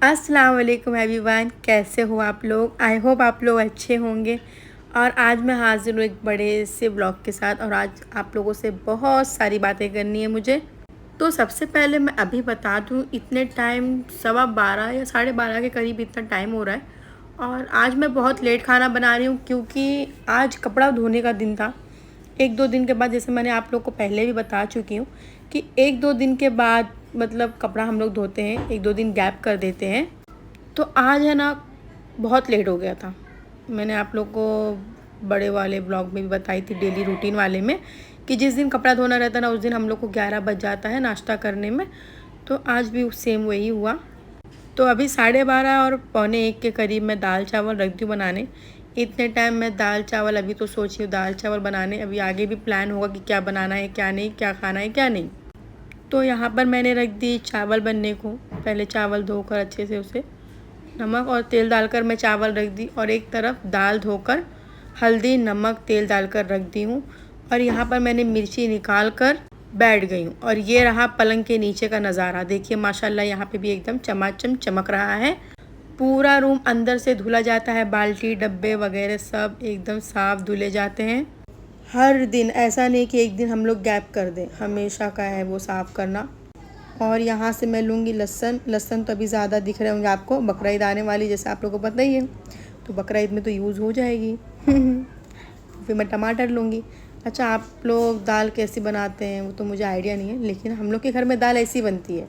अस्सलाम वालेकुम एवरीवन, कैसे हो आप लोग। आई होप आप लोग अच्छे होंगे। और आज मैं हाजिर हूँ एक बड़े से ब्लॉग के साथ। और आज आप लोगों से बहुत सारी बातें करनी है मुझे। तो सबसे पहले मैं अभी बता दूँ, इतने टाइम 12:15 या 12:30 के करीब इतना टाइम हो रहा है। और आज मैं बहुत लेट खाना बना रही हूँ क्योंकि आज कपड़ा धोने का दिन था। 1-2 दिन के बाद, जैसे मैंने आप लोग को पहले भी बता चुकी हूँ कि 1-2 दिन के बाद मतलब कपड़ा हम लोग धोते हैं, 1-2 दिन गैप कर देते हैं। तो आज है ना, बहुत लेट हो गया था। मैंने आप लोग को बड़े वाले ब्लॉग में भी बताई थी, डेली रूटीन वाले में, कि जिस दिन कपड़ा धोना रहता है ना, उस दिन हम लोग को 11 बज जाता है नाश्ता करने में। तो आज भी सेम वही हुआ। तो अभी 12:30 और 12:45 के करीब मैं दाल चावल रख दी बनाने। इतने टाइम मैं दाल चावल, अभी तो सोच रही हूँ दाल चावल बनाने। अभी आगे भी प्लान होगा कि क्या बनाना है क्या नहीं, क्या खाना है क्या नहीं। तो यहाँ पर मैंने रख दी चावल बनने को। पहले चावल धोकर अच्छे से उसे नमक और तेल डालकर मैं चावल रख दी, और एक तरफ दाल धोकर हल्दी नमक तेल डालकर रख दी हूँ। और यहाँ पर मैंने मिर्ची निकाल कर बैठ गई हूँ। और ये रहा पलंग के नीचे का नज़ारा। देखिए माशाल्लाह, यहाँ पे भी एकदम चमाचम चमक रहा है। पूरा रूम अंदर से धुला जाता है, बाल्टी डब्बे वगैरह सब एकदम साफ़ धुले जाते हैं। हर दिन, ऐसा नहीं कि एक दिन हम लोग गैप कर दें, हमेशा का है वो साफ़ करना। और यहाँ से मैं लूँगी लहसुन। लहसुन तो अभी ज़्यादा दिख रहे होंगे आपको, बकरा ईद आने वाली, जैसे आप लोगों को पता ही है, तो बकरा ईद में तो यूज़ हो जाएगी। फिर मैं टमाटर लूँगी। अच्छा, आप लोग दाल कैसी बनाते हैं वो तो मुझे आइडिया नहीं है, लेकिन हम लोग के घर में दाल ऐसी बनती है।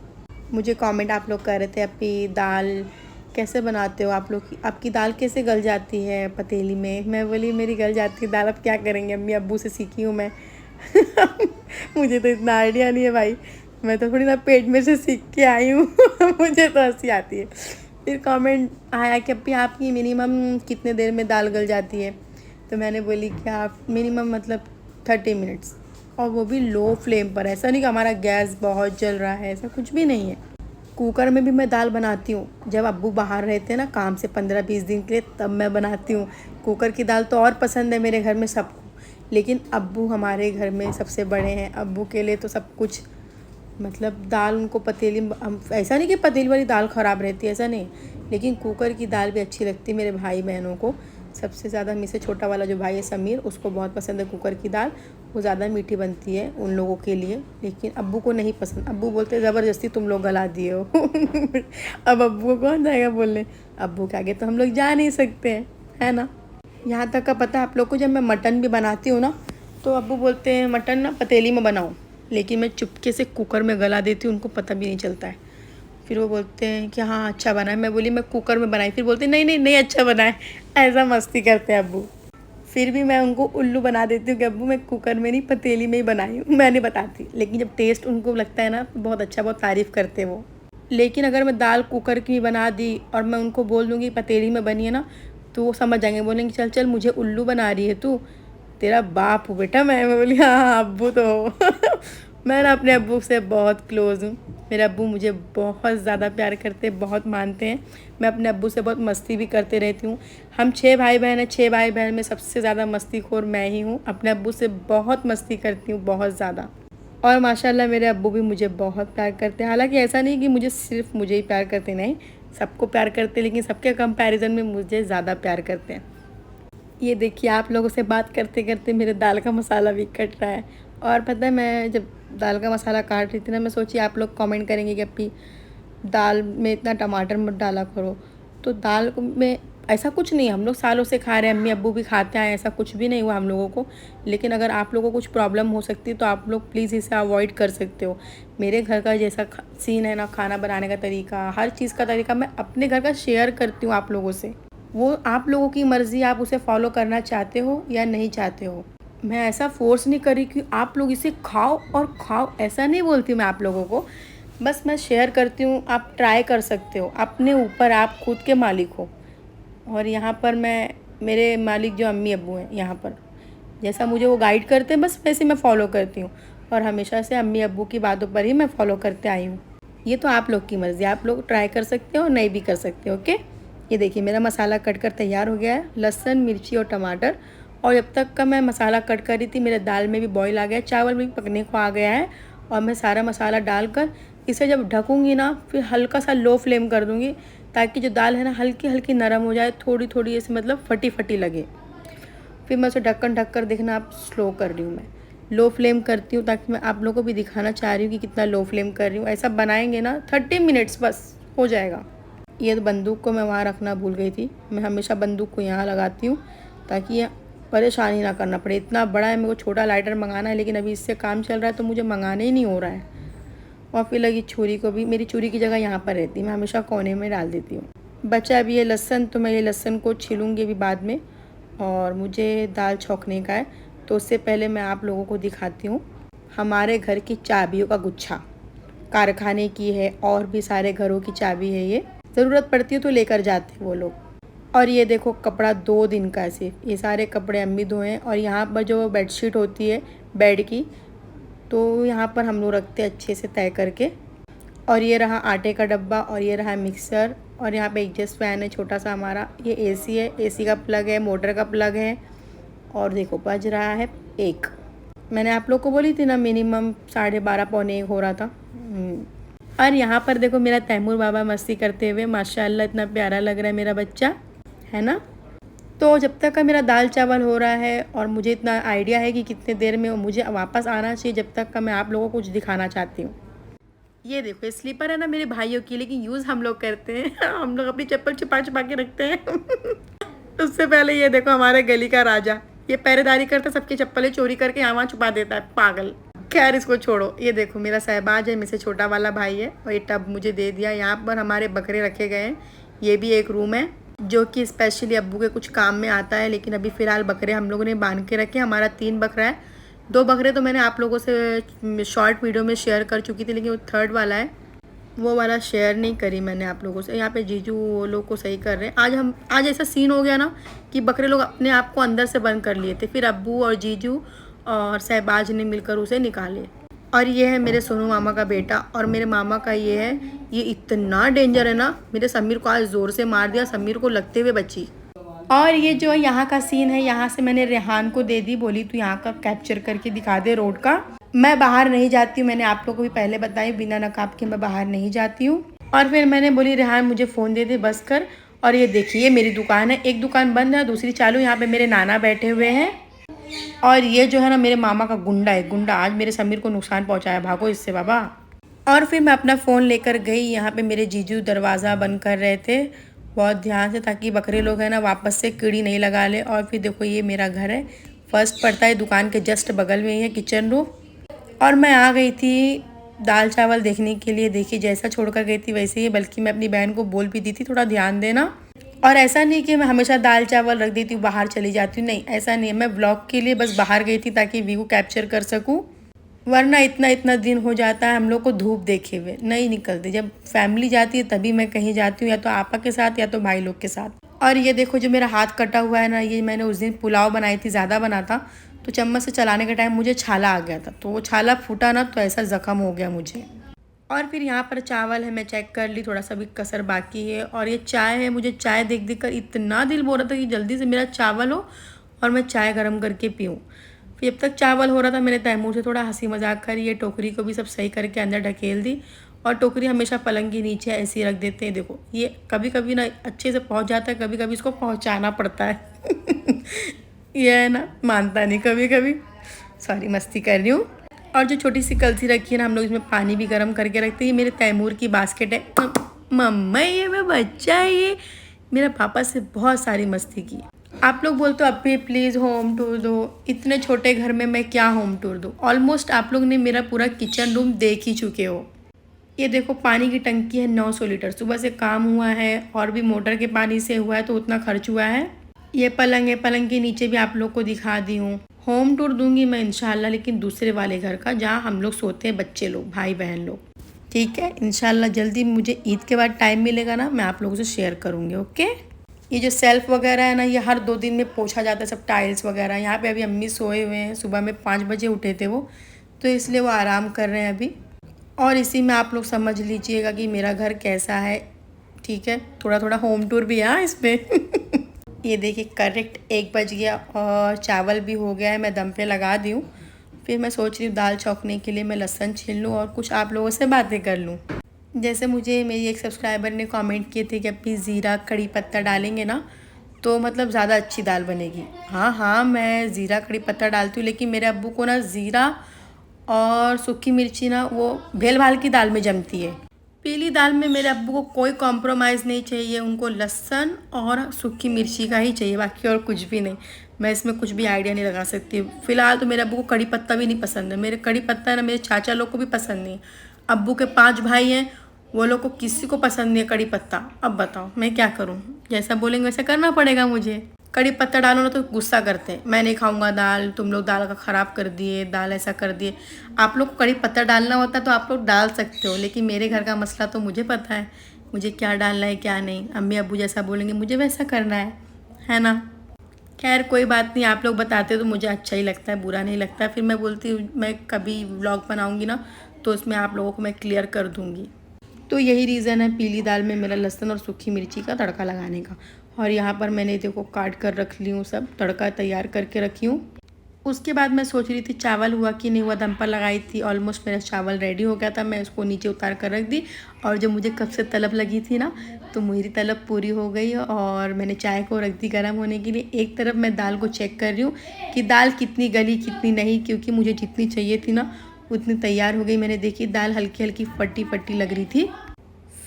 मुझे कमेंट आप लोग कर रहे थे, अपनी दाल कैसे बनाते हो आप लोग, आपकी दाल कैसे गल जाती है पतीली में। मैं बोली मेरी गल जाती है दाल, अब क्या करेंगे, अम्मी अब्बू से सीखी हूँ मैं। मुझे तो इतना आइडिया नहीं है भाई, मैं तो थोड़ी ना पेट में से सीख के आई हूँ। मुझे तो हंसी आती है। फिर कमेंट आया कि अभी आपकी मिनिमम कितने देर में दाल गल जाती है। तो मैंने बोली कि आप मिनिमम मतलब 30 मिनट्स, और वो भी लो फ्लेम पर। ऐसा नहीं कि हमारा गैस बहुत जल रहा है, ऐसा कुछ भी नहीं है। कुकर में भी मैं दाल बनाती हूँ, जब अब्बू बाहर रहते हैं ना काम से 15-20 दिन के लिए, तब मैं बनाती हूँ। कुकर की दाल तो और पसंद है मेरे घर में सबको। लेकिन अब्बू हमारे घर में सबसे बड़े हैं, अब्बू के लिए तो सब कुछ, मतलब दाल उनको पतीली, हम ऐसा नहीं कि पतीली वाली दाल ख़राब रहती है, ऐसा नहीं, लेकिन कुकर की दाल भी अच्छी लगती है मेरे भाई बहनों को। सबसे ज़्यादा मुझसे छोटा वाला जो भाई है समीर, उसको बहुत पसंद है कुकर की दाल। वो ज़्यादा मीठी बनती है उन लोगों के लिए, लेकिन अब्बू को नहीं पसंद। अब्बू बोलते ज़बरदस्ती तुम लोग गला दिए हो। अब अब्बू को कौन जाएगा बोलने, अब्बू के आगे तो हम लोग जा नहीं सकते हैं, है ना। यहाँ तक का पता है आप लोग को, जब मैं मटन भी बनाती हूँ ना, तो अब्बू बोलते हैं मटन ना पतीली में बनाओ, लेकिन मैं चुपके से कुकर में गला देती हूँ, उनको पता भी नहीं चलता है। फिर वो बोलते हैं कि हाँ अच्छा बना है। मैं बोली मैं कुकर में बनाई, फिर बोलते नहीं नहीं नहीं अच्छा बना है। ऐसा मस्ती करते हैं अब्बू। फिर भी मैं उनको उल्लू बना देती हूँ कि अब्बू मैं कुकर में नहीं पतीली में ही बनाई हूँ, मैं नहीं बताती। लेकिन जब टेस्ट उनको लगता है ना, बहुत अच्छा, बहुत तारीफ़ करते हैं वो। लेकिन अगर मैं दाल कुकर की बना दी और मैं उनको बोल दूँगी पतीली में बनी है ना, तो वो समझ जाएंगे, बोलेंगे चल चल मुझे उल्लू बना रही है तू, तेरा बाप हूँ बेटा मैं बोली हाँ हाँ अब्बू तो हो। मैं ना अपने अब्बू से बहुत क्लोज़ हूँ। मेरे अब्बू मुझे बहुत ज़्यादा प्यार करते हैं, बहुत मानते हैं। मैं अपने अब्बू से बहुत मस्ती भी करते रहती हूँ। हम 6 भाई बहन हैं, 6 भाई बहन में सबसे ज़्यादा मस्तीखोर मैं ही हूँ। अपने अब्बू से बहुत मस्ती करती हूँ, बहुत ज़्यादा। और माशाल्लाह मेरे अब्बू भी मुझे बहुत प्यार करते हैं। हालांकि ऐसा नहीं कि मुझे सिर्फ मुझे ही प्यार करते, नहीं, सबको प्यार करते हैं, लेकिन सबके कंपैरिजन में मुझे ज़्यादा प्यार करते हैं। ये देखिए आप लोगों से बात करते करते मेरे दाल का मसाला भी कट रहा है। और पता है, मैं जब दाल का मसाला काट रही थी ना, मैं सोची आप लोग कमेंट करेंगे कि अपनी दाल में इतना टमाटर मत डाला करो। तो दाल में ऐसा कुछ नहीं है, हम लोग सालों से खा रहे हैं, अम्मी अब्बू भी खाते हैं, ऐसा कुछ भी नहीं हुआ हम लोगों को। लेकिन अगर आप लोगों को कुछ प्रॉब्लम हो सकती है तो आप लोग प्लीज़ इसे अवॉइड कर सकते हो। मेरे घर का जैसा सीन है ना, खाना बनाने का तरीका, हर चीज़ का तरीका मैं अपने घर का शेयर करती हूँ आप लोगों से। वो आप लोगों की मर्ज़ी, आप उसे फॉलो करना चाहते हो या नहीं चाहते हो। मैं ऐसा फ़ोर्स नहीं कर रही कि आप लोग इसे खाओ और खाओ, ऐसा नहीं बोलती मैं आप लोगों को। बस मैं शेयर करती हूँ, आप ट्राई कर सकते हो, अपने ऊपर, आप खुद के मालिक हो। और यहाँ पर मैं, मेरे मालिक जो अम्मी अब्बू हैं, यहाँ पर जैसा मुझे वो गाइड करते हैं बस वैसे मैं फ़ॉलो करती हूँ। और हमेशा से अम्मी अब्बू की बातों पर ही मैं फ़ॉलो करते आई हूँ। ये तो आप लोग की मर्ज़ी, आप लोग ट्राई कर सकते हो और नहीं भी कर सकते हो। ओके, ये देखिए मेरा मसाला कट कर तैयार हो गया है, लहसुन मिर्ची और टमाटर। और जब तक का मैं मसाला कट कर रही थी, मेरे दाल में भी बॉईल आ गया, चावल भी पकने को आ गया है। और मैं सारा मसाला डालकर इसे जब ढकूँगी ना, फिर हल्का सा लो फ्लेम कर दूँगी, ताकि जो दाल है ना हल्की हल्की नरम हो जाए, थोड़ी थोड़ी ऐसे मतलब फटी फटी लगे। फिर मैं उसे ढक्कन ढक कर, देखना आप स्लो कर रही हूँ मैं, लो फ्लेम करती हूँ ताकि मैं आप लोगों को भी दिखाना चाह रही हूँ कि कितना लो फ्लेम कर रही हूँ। ऐसा बनाएंगे ना 30 मिनट्स बस हो जाएगा। ये बंदूक को मैं वहाँ रखना भूल गई थी। मैं हमेशा बंदूक को यहाँ लगाती हूँ ताकि ये परेशानी ना करना पड़े। इतना बड़ा है, मेरे को छोटा लाइटर मंगाना है, लेकिन अभी इससे काम चल रहा है तो मुझे मंगाने ही नहीं हो रहा है। और फिर लगी छुरी को भी, मेरी छुरी की जगह यहाँ पर रहती है, मैं हमेशा कोने में डाल देती हूँ। बचा अभी ये लहसन, तो मैं ये लहसन को छीलूँगी अभी बाद में। और मुझे दाल छौंकने का है, तो उससे पहले मैं आप लोगों को दिखाती हूँ हमारे घर की चाबियों का गुच्छा। कारखाने की है और भी सारे घरों की चाबी है, ये ज़रूरत पड़ती है तो लेकर जाते हैं वो लोग। और ये देखो कपड़ा 2 दिन का है सिर्फ, ये सारे कपड़े अम्मी धोए हैं। और यहाँ पर जो बेडशीट होती है बेड की, तो यहाँ पर हम लोग रखते हैं अच्छे से तय करके। और ये रहा आटे का डब्बा, और ये रहा मिक्सर, और यहाँ पे एग्जस्ट फैन है छोटा सा हमारा। ये एसी है, एसी का प्लग है, मोटर का प्लग है। और देखो बज रहा है 1। मैंने आप लोग को बोली थी ना मिनिमम 12:30 पौने 1 हो रहा था। और यहाँ पर देखो मेरा तैमूर बाबा मस्ती करते हुए, माशाल्लाह इतना प्यारा लग रहा है मेरा बच्चा, है ना। तो जब तक का मेरा दाल चावल हो रहा है, और मुझे इतना आइडिया है कि कितने देर में मुझे वापस आना चाहिए, जब तक का मैं आप लोगों को कुछ दिखाना चाहती हूँ। ये देखो ये स्लीपर है ना मेरे भाइयों की, लेकिन यूज़ हम लोग करते हैं हम लोग अपनी चप्पल छुपा छुपा के रखते हैं उससे पहले ये देखो हमारे गली का राजा, ये पहरेदारी करता, सबकी चप्पलें चोरी करके यहाँ वहाँ छुपा देता है, पागल। खैर इसको छोड़ो। ये देखो मेरा सहबाज है, मेरे से छोटा वाला भाई है, और ये टब मुझे दे दिया। यहाँ पर हमारे बकरे रखे गए हैं। ये भी एक रूम है जो कि स्पेशली अब्बू के कुछ काम में आता है, लेकिन अभी फ़िलहाल बकरे हम लोगों ने बांध के रखे। हमारा 3 बकरा है। 2 बकरे तो मैंने आप लोगों से शॉर्ट वीडियो में शेयर कर चुकी थी, लेकिन वो 3rd वाला है, वो वाला शेयर नहीं करी मैंने आप लोगों से। यहाँ पे जीजू वो लोग को सही कर रहे हैं। आज ऐसा सीन हो गया ना कि बकरे लोग अपने आप को अंदर से बंद कर लिए थे, फिर अब्बू और जीजू और सहबाज ने मिलकर उसे निकाले। और ये है मेरे सोनू मामा का बेटा, और मेरे मामा का ये है। ये इतना डेंजर है ना, मेरे समीर को आज ज़ोर से मार दिया, समीर को लगते हुए बची। और ये जो यहाँ का सीन है, यहाँ से मैंने रेहान को दे दी, बोली तू यहाँ का कैप्चर करके दिखा दे रोड का। मैं बाहर नहीं जाती हूँ, मैंने आप लोगों को भी पहले बताई, बिना नकाब के मैं बाहर नहीं जाती हूँ। और फिर मैंने बोली रेहान मुझे फ़ोन दे दे बस कर। और ये देखिए मेरी दुकान है, एक दुकान बंद है, दूसरी चालू। यहाँ पे मेरे नाना बैठे हुए हैं। और ये जो है ना मेरे मामा का गुंडा है, गुंडा आज मेरे समीर को नुकसान पहुँचाया, भागो इससे बाबा। और फिर मैं अपना फ़ोन लेकर गई। यहाँ पे मेरे जीजू दरवाज़ा बंद कर रहे थे बहुत ध्यान से, ताकि बकरे लोग हैं ना वापस से कीड़ी नहीं लगा ले। और फिर देखो ये मेरा घर है, फर्स्ट पड़ता है दुकान के जस्ट बगल में ही है किचन रूम। और मैं आ गई थी दाल चावल देखने के लिए। देखिए जैसा छोड़कर गई थी वैसे ही, बल्कि मैं अपनी बहन को बोल भी दी थी थोड़ा ध्यान देना। और ऐसा नहीं कि मैं हमेशा दाल चावल रख देती हूँ बाहर चली जाती हूँ, नहीं ऐसा नहीं है। मैं व्लॉग के लिए बस बाहर गई थी ताकि व्यू कैप्चर कर सकूँ, वरना इतना दिन हो जाता है हम लोग को धूप देखे हुए नहीं निकलते। जब फैमिली जाती है तभी मैं कहीं जाती हूँ, या तो आपा के साथ या तो भाई लोग के साथ। और ये देखो जो मेरा हाथ कटा हुआ है ना, ये मैंने उस दिन पुलाव बनाई थी, ज़्यादा बना था, तो चम्मच से चलाने के टाइम मुझे छाला आ गया था, तो वो छाला फूटा ना, तो ऐसा ज़ख्म हो गया मुझे। और फिर यहाँ पर चावल है, मैं चेक कर ली, थोड़ा सा भी कसर बाकी है। और ये चाय है, मुझे चाय देख कर इतना दिल बोल रहा था कि जल्दी से मेरा चावल हो और मैं चाय गर्म करके पीऊँ। फिर जब तक चावल हो रहा था मैंने तैमूर से थोड़ा हंसी मजाक कर, ये टोकरी को भी सब सही करके अंदर ढकेल दी। और टोकरी हमेशा पलंग के नीचे ऐसे ही रख देते हैं। देखो ये कभी कभी ना अच्छे से पहुँच जाता है, कभी कभी इसको पहुँचाना पड़ता है ये है ना, मानता नहीं कभी कभी। सॉरी मस्ती कर रही हूँ। और जो छोटी सी कलसी रखी है ना, हम लोग इसमें पानी भी गर्म करके रखते हैं। ये मेरे तैमूर की बास्केट है। मम्मा ये मैं बच्चा है, ये मेरा पापा से बहुत सारी मस्ती की। आप लोग बोलते हो अब भी प्लीज़ होम टूर दो, इतने छोटे घर में मैं क्या होम टूर दूँ। ऑलमोस्ट आप लोग ने मेरा पूरा किचन रूम देख ही चुके हो। ये देखो पानी की टंकी है 900 लीटर, सुबह से काम हुआ है, और भी मोटर के पानी से हुआ है तो उतना खर्च हुआ है। ये पलंग है, पलंग के नीचे भी आप लोग को दिखा दी हूँ। होम टूर दूंगी मैं इंशाल्लाह, लेकिन दूसरे वाले घर का जहाँ हम लोग सोते हैं, बच्चे लोग भाई बहन लोग, ठीक है। इंशाल्लाह जल्दी मुझे ईद के बाद टाइम मिलेगा ना, मैं आप लोगों से शेयर करूँगी, ओके। ये जो सेल्फ वगैरह है ना, ये हर 2 दिन में पोछा जाता है, सब टाइल्स वगैरह। यहाँ पे अभी अम्मी सोए हुए हैं, सुबह में 5 बजे उठे थे वो, तो इसलिए वो आराम कर रहे हैं अभी। और इसी में आप लोग समझ लीजिएगा कि मेरा घर कैसा है, ठीक है। थोड़ा थोड़ा होम टूर भी है इसमें ये देखिए करेक्ट 1 बज गया और चावल भी हो गया है, मैं दम पे लगा दी हूँ। फिर मैं सोच रही हूँ दाल छौंकने के लिए मैं लहसुन छील लूँ और कुछ आप लोगों से बातें कर लूँ। जैसे मुझे मेरी एक सब्सक्राइबर ने कमेंट किए थे कि अपनी ज़ीरा कड़ी पत्ता डालेंगे ना तो मतलब ज़्यादा अच्छी दाल बनेगी। हाँ हाँ, मैं ज़ीरा कड़ी पत्ता डालती हूँ, लेकिन मेरे अब्बू को ना ज़ीरा और सूखी मिर्ची ना वो भेल भाल की दाल में जमती है। पीली दाल में मेरे अब्बू को कोई कॉम्प्रोमाइज़ नहीं चाहिए, उनको लहसुन और सूखी मिर्ची का ही चाहिए, बाकी और कुछ भी नहीं। मैं इसमें कुछ भी आइडिया नहीं लगा सकती। फ़िलहाल तो मेरे अब्बू को कड़ी पत्ता भी नहीं पसंद है। मेरे कड़ी पत्ता है ना, मेरे चाचा लोग को भी पसंद नहीं। अब्बू के 5 भाई हैं, वो लोग को किसी को पसंद नहीं है कड़ी पत्ता। अब बताओ मैं क्या करूँ? जैसा बोलेंगे वैसा करना पड़ेगा मुझे। कड़ी पत्ता डालो ना तो गुस्सा करते हैं, मैं नहीं खाऊंगा दाल, तुम लोग दाल का ख़राब कर दिए, दाल ऐसा कर दिए। आप लोग को कड़ी पत्ता डालना होता है तो आप लोग डाल सकते हो, लेकिन मेरे घर का मसला तो मुझे पता है, मुझे क्या डालना है क्या नहीं। अम्मी अब्बू जैसा बोलेंगे मुझे वैसा करना है ना। खैर कोई बात नहीं, आप लोग बताते तो मुझे अच्छा ही लगता है, बुरा नहीं लगता। फिर मैं बोलती हूँ मैं कभी व्लॉग बनाऊँगी ना तो उसमें आप लोगों को मैं क्लियर कर दूँगी। तो यही रीज़न है पीली दाल में मेरा लहसुन और सूखी मिर्ची का तड़का लगाने का। और यहाँ पर मैंने देखो काट कर रख ली हूँ, सब तड़का तैयार करके रखी हूँ। उसके बाद मैं सोच रही थी चावल हुआ कि नहीं हुआ, दम पर लगाई थी। ऑलमोस्ट मेरा चावल रेडी हो गया था, मैं उसको नीचे उतार कर रख दी। और जो मुझे कब से तलब लगी थी ना, तो मेरी तलब पूरी हो गई और मैंने चाय को रख दी गर्म होने के लिए। एक तरफ मैं दाल को चेक कर रही हूँ कि दाल कितनी गली कितनी नहीं, क्योंकि मुझे जितनी चाहिए थी ना उतनी तैयार हो गई। मैंने देखी दाल हल्की हल्की फटी फटी लग रही थी।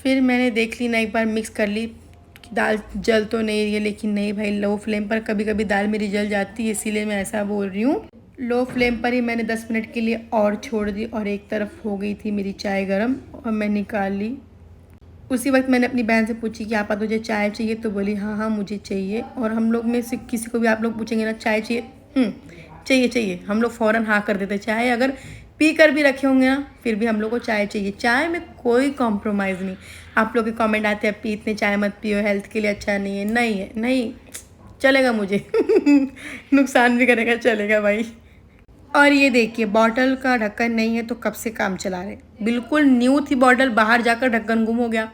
फिर मैंने देख ली ना, एक बार मिक्स कर ली कि दाल जल तो नहीं रही है, लेकिन नहीं भाई, लो फ्लेम पर कभी कभी दाल मेरी जल जाती है, इसीलिए मैं ऐसा बोल रही हूँ। लो फ्लेम पर ही मैंने 10 मिनट के लिए और छोड़ दी और एक तरफ हो गई थी मेरी चाय गरम और मैं निकाल ली। उसी वक्त मैंने अपनी बहन से पूछी कि आपा तुझे चाय चाहिए, तो बोली हाँ हाँ मुझे चाहिए। और हम लोग में से किसी को भी आप लोग पूछेंगे ना चाय चाहिए, चाहिए चाहिए, हम लोग फ़ौरन हाँ कर देते। चाय अगर पी कर भी रखे होंगे ना फिर भी हम लोग को चाय चाहिए। चाय में कोई कॉम्प्रोमाइज़ नहीं। आप लोग के कमेंट आते हैं पी इतने चाय मत पियो, हेल्थ के लिए अच्छा नहीं है। नहीं है, नहीं चलेगा मुझे नुकसान भी करेगा, चलेगा भाई। और ये देखिए बॉटल का ढक्कन नहीं है तो कब से काम चला रहे। बिल्कुल न्यू थी बॉटल, बाहर जाकर ढक्कन गुम हो गया,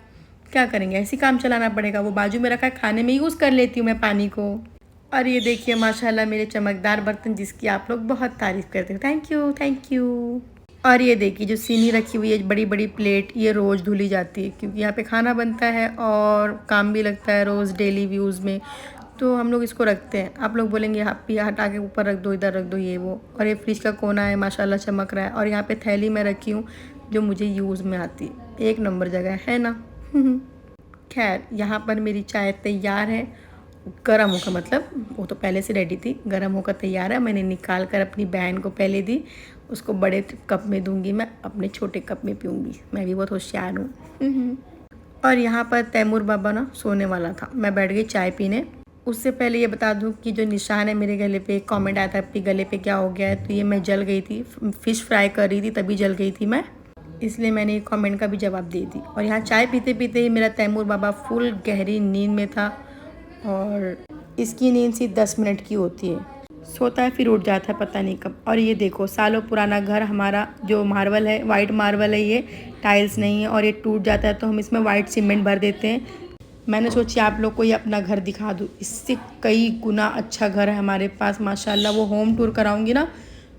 क्या करेंगे, ऐसे काम चलाना पड़ेगा। वो बाजू में रखा है, खाने में यूज़ कर लेती हूँ मैं पानी को। और ये देखिए माशाल्लाह मेरे चमकदार बर्तन, जिसकी आप लोग बहुत तारीफ़ करते हो, थैंक यू थैंक यू। और ये देखिए जो सीनी रखी हुई है बड़ी बड़ी प्लेट, ये रोज़ धुली जाती है क्योंकि यहाँ पे खाना बनता है और काम भी लगता है रोज़ डेली यूज़ में, तो हम लोग इसको रखते हैं। आप लोग बोलेंगे आप ये हटा के ऊपर रख दो, इधर रख दो, ये वो। और ये फ्रिज का कोना है माशाल्लाह चमक रहा है। और यहाँ पे थैली में रखी हूँ जो मुझे यूज़ में आती है, एक नंबर जगह है ना खैर यहाँ पर मेरी चाय तैयार है, गर्म होकर, मतलब वो तो पहले से रेडी थी, गर्म होकर तैयार है। मैंने निकाल कर अपनी बहन को पहले दी, उसको बड़े कप में दूंगी, मैं अपने छोटे कप में पीऊँगी, मैं भी बहुत होशियार हूँ और यहाँ पर तैमूर बाबा ना सोने वाला था, मैं बैठ गई चाय पीने। उससे पहले ये बता दूँ कि जो निशान है मेरे गले पे, कमेंट आया था आपके गले पे क्या हो गया है, तो ये मैं जल गई थी, फ़िश फ्राई कर रही थी तभी जल गई थी मैं, इसलिए मैंने कमेंट का भी जवाब दे दी। और यहाँ चाय पीते पीते ही मेरा तैमूर बाबा फुल गहरी नींद में था और इसकी नींद सिर्फ 10 मिनट की होती है, सोता है फिर उठ जाता है पता नहीं कब। और ये देखो सालों पुराना घर हमारा, जो मार्बल है वाइट मार्बल है, ये टाइल्स नहीं है और ये टूट जाता है तो हम इसमें वाइट सीमेंट भर देते हैं। मैंने सोची आप लोग को ये अपना घर दिखा दूँ, इससे कई गुना अच्छा घर है हमारे पास माशाल्लाह। वो होम टूर कराऊंगी ना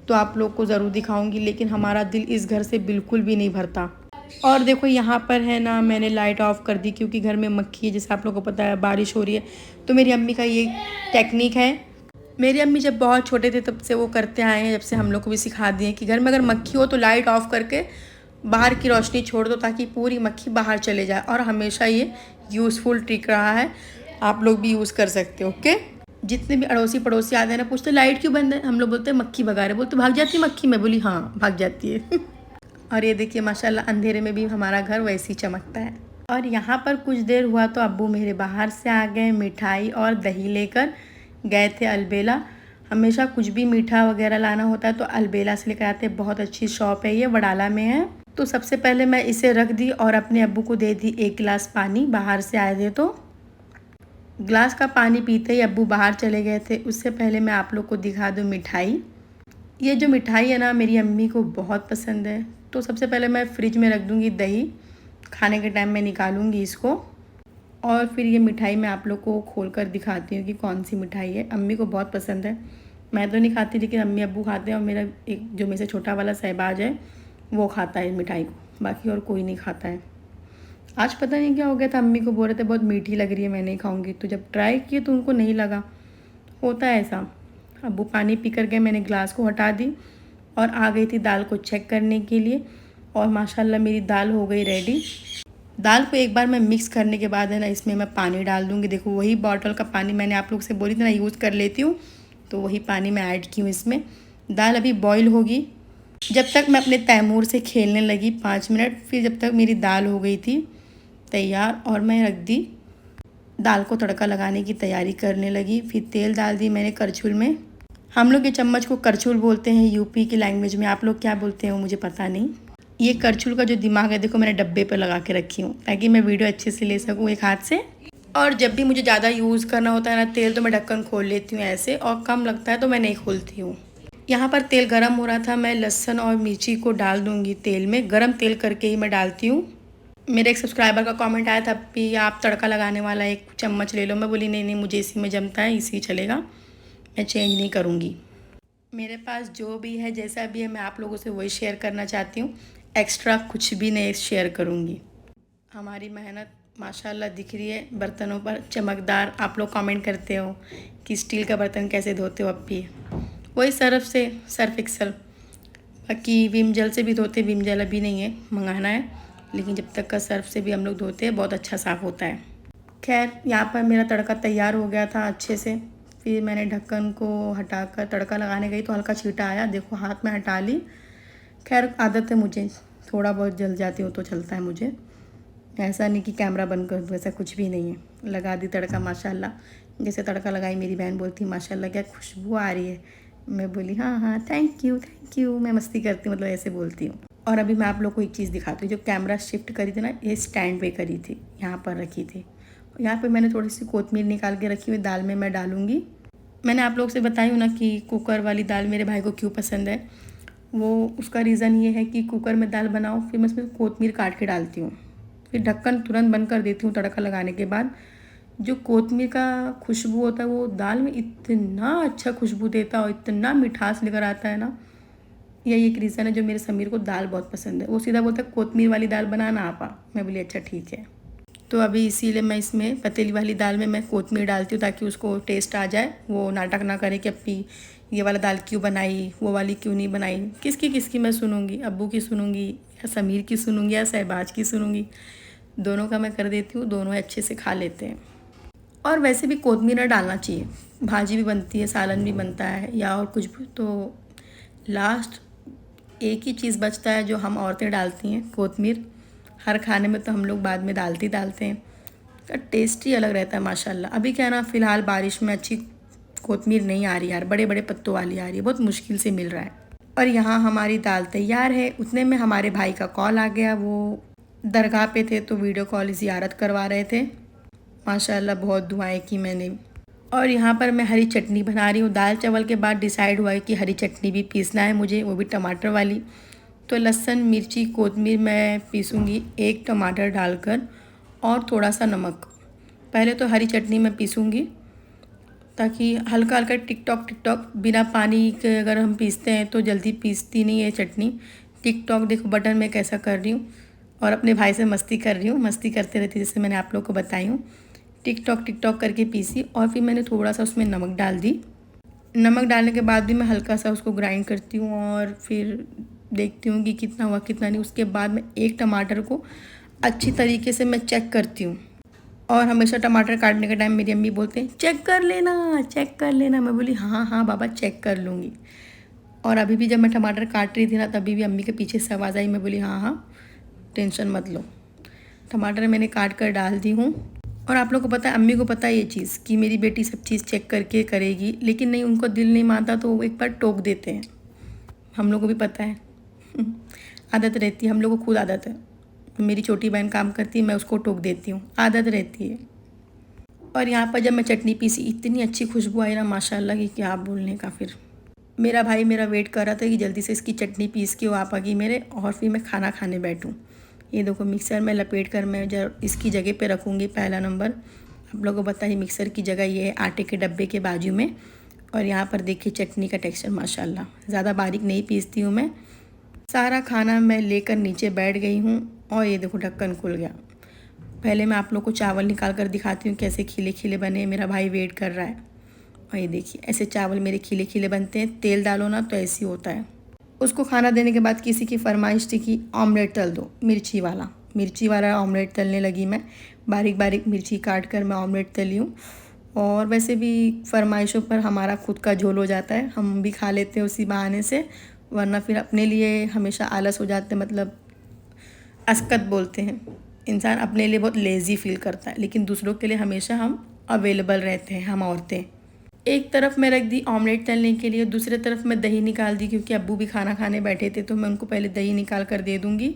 तो आप लोग को ज़रूर दिखाऊंगी, लेकिन हमारा दिल इस घर से बिल्कुल भी नहीं भरता। और देखो यहाँ पर है ना, मैंने लाइट ऑफ कर दी क्योंकि घर में मक्खी है, जैसे आप लोगों को पता है बारिश हो रही है। तो मेरी अम्मी का ये टेक्निक है, मेरी अम्मी जब बहुत छोटे थे तब से वो करते आए हैं, जब से हम लोग को भी सिखा दिए कि घर में अगर मक्खी हो तो लाइट ऑफ करके बाहर की रोशनी छोड़ दो ताकि पूरी मक्खी बाहर चले जाए। और हमेशा ये यूज़फुल ट्रिक रहा है, आप लोग भी यूज़ कर सकते हो। ओके, जितने भी अड़ोसी पड़ोसी आते हैं ना पूछते लाइट क्यों बंद है, हम लोग बोलते हैं मक्खी भगा रहे, बोलते भाग जाती है मक्खी, मैं बोली हाँ भाग जाती है और ये देखिए माशाल्लाह अंधेरे में भी हमारा घर वैसे ही चमकता है। और यहाँ पर कुछ देर हुआ तो अब्बू मेरे बाहर से आ गए, मिठाई और दही लेकर गए थे अलबेला। हमेशा कुछ भी मीठा वगैरह लाना होता है तो अलबेला से लेकर आते हैं, बहुत अच्छी शॉप है ये, वडाला में है। तो सबसे पहले मैं इसे रख दी और अपने अब्बू को दे दी 1 गिलास पानी, बाहर से आए थे तो गिलास का पानी पीते ही अब्बू बाहर चले गए थे। उससे पहले मैं आप लोग को दिखा दूँ मिठाई। ये जो मिठाई है ना मेरी अम्मी को बहुत पसंद है, तो सबसे पहले मैं फ्रिज में रख दूँगी दही, खाने के टाइम में निकालूँगी इसको और फिर ये मिठाई मैं आप लोग को खोल कर दिखाती हूँ कि कौन सी मिठाई है। अम्मी को बहुत पसंद है, मैं तो नहीं खाती लेकिन अम्मी अब्बू खाते हैं और मेरा एक जो मेरे से छोटा वाला सहबाज है वो खाता है मिठाई को, बाकी और कोई नहीं खाता है। आज पता नहीं क्या हो गया था, अम्मी को बोल रहे थे बहुत मीठी लग रही है, मैं नहीं खाऊंगी। तो जब ट्राई किए तो उनको नहीं लगा, होता है ऐसा। अब वो पानी पी कर के मैंने ग्लास को हटा दी और आ गई थी दाल को चेक करने के लिए। और माशाल्लाह मेरी दाल हो गई रेडी। दाल को एक बार मैं मिक्स करने के बाद है ना, इसमें मैं पानी डाल दूँगी। देखो वही बॉटल का पानी मैंने आप लोग से बोली थी ना यूज़ कर लेती हूँ, तो वही पानी मैं ऐड की हूँ इसमें। दाल अभी बॉईल होगी। जब तक मैं अपने तैमूर से खेलने लगी 5 मिनट, फिर जब तक मेरी दाल हो गई थी तैयार और मैं रख दी। दाल को तड़का लगाने की तैयारी करने लगी। फिर तेल डाल दी मैंने करछुल में। हम लोग ये चम्मच को करछुल बोलते हैं यूपी की लैंग्वेज में, आप लोग क्या बोलते हैं मुझे पता नहीं। ये करछुल का जो दिमाग है देखो मैंने डब्बे पर लगा के रखी हूँ ताकि मैं वीडियो अच्छे से ले सकूँ एक हाथ से। और जब भी मुझे ज़्यादा यूज़ करना होता है ना तेल, तो मैं ढक्कन खोल लेती हूँ ऐसे, और कम लगता है तो मैं नहीं खोलती हूँ। यहाँ पर तेल गरम हो रहा था, मैं लहसुन और मिर्ची को डाल दूँगी तेल में। गरम तेल करके ही मैं डालती हूँ। मेरे एक सब्सक्राइबर का कमेंट आया था कि आप तड़का लगाने वाला एक चम्मच ले लो। मैं बोली नहीं नहीं, मुझे इसी में जमता है, इसी चलेगा, मैं चेंज नहीं करूँगी। मेरे पास जो भी है जैसा भी है मैं आप लोगों से वही शेयर करना चाहती हूँ, एक्स्ट्रा कुछ भी नहीं शेयर करूँगी। हमारी मेहनत माशाल्लाह दिख रही है बर्तनों पर, चमकदार। आप लोग कमेंट करते हो कि स्टील का बर्तन कैसे धोते हो अप्पी, वही सर्फ से, सर्फ एक्सल। बाकी विम जल से भी धोते, विम जल अभी नहीं है, मंगाना है, लेकिन जब तक का सर्फ से भी हम लोग धोते हैं बहुत अच्छा साफ़ होता है। खैर यहाँ पर मेरा तड़का तैयार हो गया था अच्छे से। फिर मैंने ढक्कन को हटाकर तड़का लगाने गई तो हल्का छींटा आया, देखो हाथ में हटा ली। खैर आदत है मुझे, थोड़ा बहुत जल जाती हूँ तो चलता है मुझे, ऐसा नहीं कि कैमरा बंद कर दूँ, ऐसा कुछ भी नहीं है। लगा दी तड़का माशाल्लाह। जैसे तड़का लगाई मेरी बहन बोलती माशाल्लाह क्या खुशबू आ रही है। मैं बोली हाँ हाँ थैंक यू, मैं मस्ती करती हूँ, मतलब ऐसे बोलती हूँ। और अभी मैं आप लोग को एक चीज़ दिखाती हूँ। जो कैमरा शिफ्ट करी थी ना, ये स्टैंड पे करी थी, यहाँ पर रखी थी। यहाँ पे मैंने थोड़ी सी कोतमीर निकाल के रखी हुई, दाल में मैं डालूँगी। मैंने आप लोग से बताई हूँ ना कि कुकर वाली दाल मेरे भाई को क्यों पसंद है। वो उसका रीज़न ये है कि कुकर में दाल बनाओ, फिर मैं उसमें कोतमीर काट के डालती हूँ, फिर ढक्कन तुरंत बंद कर देती हूँ तड़का लगाने के बाद। जो कोतमीर का खुशबू होता है वो दाल में इतना अच्छा खुशबू देता है और इतना मिठास लेकर आता है ना। यही एक रीज़न है जो मेरे समीर को दाल बहुत पसंद है। वो सीधा बोलता है कोतमीर वाली दाल बनाना आपा। मैं बोली अच्छा ठीक है। तो अभी इसीलिए मैं इसमें पतीली वाली दाल में मैं कोतमीर डालती हूँ ताकि उसको टेस्ट आ जाए। वो नाटक ना करे कि अप्पी ये वाला दाल क्यों बनाई, वो वाली क्यों नहीं बनाई। किसकी मैं सुनूंगी, अब्बू की सुनूंगी या समीर की सुनूंगी या शहबाज की सुनूंगी, दोनों का मैं कर देती हूँ, दोनों अच्छे से खा लेते हैं। और वैसे भी कोतमीर डालना चाहिए, भाजी भी बनती है, सालन भी बनता है या और कुछ भी। तो लास्ट एक ही चीज़ बचता है जो हम औरतें डालती हैं, कोतमीर। हर खाने में तो हम लोग बाद में डालते हैं, का टेस्ट ही अलग रहता है माशाल्लाह। अभी क्या ना फ़िलहाल बारिश में अच्छी कोतमीर नहीं आ रही यार, बड़े बड़े पत्तों वाली आ रही है, बहुत मुश्किल से मिल रहा है। और यहाँ हमारी दाल तैयार है। उतने में हमारे भाई का कॉल आ गया, वो दरगाह पे थे तो वीडियो कॉल ज़ियारत करवा रहे थे। माशाल्लाह बहुत दुआएं की मैंने। और यहाँ पर मैं हरी चटनी बना रही हूँ। दाल चावल के बाद डिसाइड हुआ है कि हरी चटनी भी पीसना है मुझे, वो भी टमाटर वाली। तो लहसुन मिर्ची कोतमीर मैं पीसूँगी एक टमाटर डालकर और थोड़ा सा नमक। पहले तो हरी चटनी मैं पीसूँगी ताकि हल्का हल्का टिक टॉक बिना पानी के अगर हम पीसते हैं तो जल्दी पीसती नहीं है चटनी। टिक टॉक देखो बटन में कैसा कर रही हूँ और अपने भाई से मस्ती कर रही हूँ, मस्ती करते रहती जैसे मैंने आप लोग को बताई हूँ। टिक टॉक करके पीसी और फिर मैंने थोड़ा सा उसमें नमक डाल दी। नमक डालने के बाद भी मैं हल्का सा उसको ग्राइंड करती हूँ और फिर देखती हूँ कि कितना हुआ कितना नहीं। उसके बाद मैं एक टमाटर को अच्छी तरीके से मैं चेक करती हूँ। और हमेशा टमाटर काटने के टाइम मेरी अम्मी बोलते हैं चेक कर लेना, चेक कर लेना। मैं बोली हाँ हाँ बाबा चेक कर लूँगी। और अभी भी जब मैं टमाटर काट रही थी ना तभी भी अम्मी के पीछे से आवाज़ आई। मैं बोली हाँ हाँ टेंशन मत लो। टमाटर मैंने काट कर डाल दी हूँ। और आप लोग को पता है, अम्मी को पता है ये चीज़ कि मेरी बेटी सब चीज़ चेक करके करेगी, लेकिन नहीं, उनको दिल नहीं मानता तो वो एक बार टोक देते हैं। हम लोग को भी पता है आदत रहती है, हम लोग को खुद आदत है। मेरी छोटी बहन काम करती है, मैं उसको टोक देती हूँ, आदत रहती है। और यहाँ पर जब मैं चटनी पीसी इतनी अच्छी खुशबू आई ना माशाल्लाह की क्या बोलने का। फिर मेरा भाई मेरा वेट कर रहा था कि जल्दी से इसकी चटनी पीस के वो आप आ गई मेरे और फिर मैं खाना खाने बैठूँ। ये देखो मिक्सर में लपेट कर मैं जब इसकी जगह पे रखूँगी पहला नंबर। आप लोगों को बताइए मिक्सर की जगह ये है आटे के डब्बे के बाजू में। और यहाँ पर देखिए चटनी का टेक्सचर माशाल्लाह, ज़्यादा बारीक नहीं पीसती हूँ मैं। सारा खाना मैं लेकर नीचे बैठ गई हूँ और ये देखो ढक्कन खुल गया। पहले मैं आप लोग को चावल निकाल कर दिखाती हूँ कैसे खिले खिले बने। मेरा भाई वेट कर रहा है। और ये देखिए ऐसे चावल मेरे खिले खिले बनते हैं। तेल डालो ना तो ऐसे ही होता है। उसको खाना देने के बाद किसी की फरमाइश थी कि ऑमलेट तल दो, मिर्ची वाला ऑमलेट तलने लगी मैं। बारीक बारीक मिर्ची काट कर मैं ऑमलेट तली हूँ। और वैसे भी फरमाइशों पर हमारा खुद का झोल हो जाता है, हम भी खा लेते हैं उसी बहाने से, वरना फिर अपने लिए हमेशा आलस हो जाते हैं, मतलब अस्कत बोलते हैं। इंसान अपने लिए बहुत लेज़ी फील करता है, लेकिन दूसरों के लिए हमेशा हम अवेलेबल रहते हैं, हम औरतें। एक तरफ मैं रख दी ऑमलेट तलने के लिए, दूसरी तरफ मैं दही निकाल दी क्योंकि अब्बू भी खाना खाने बैठे थे, तो मैं उनको पहले दही निकाल कर दे दूँगी।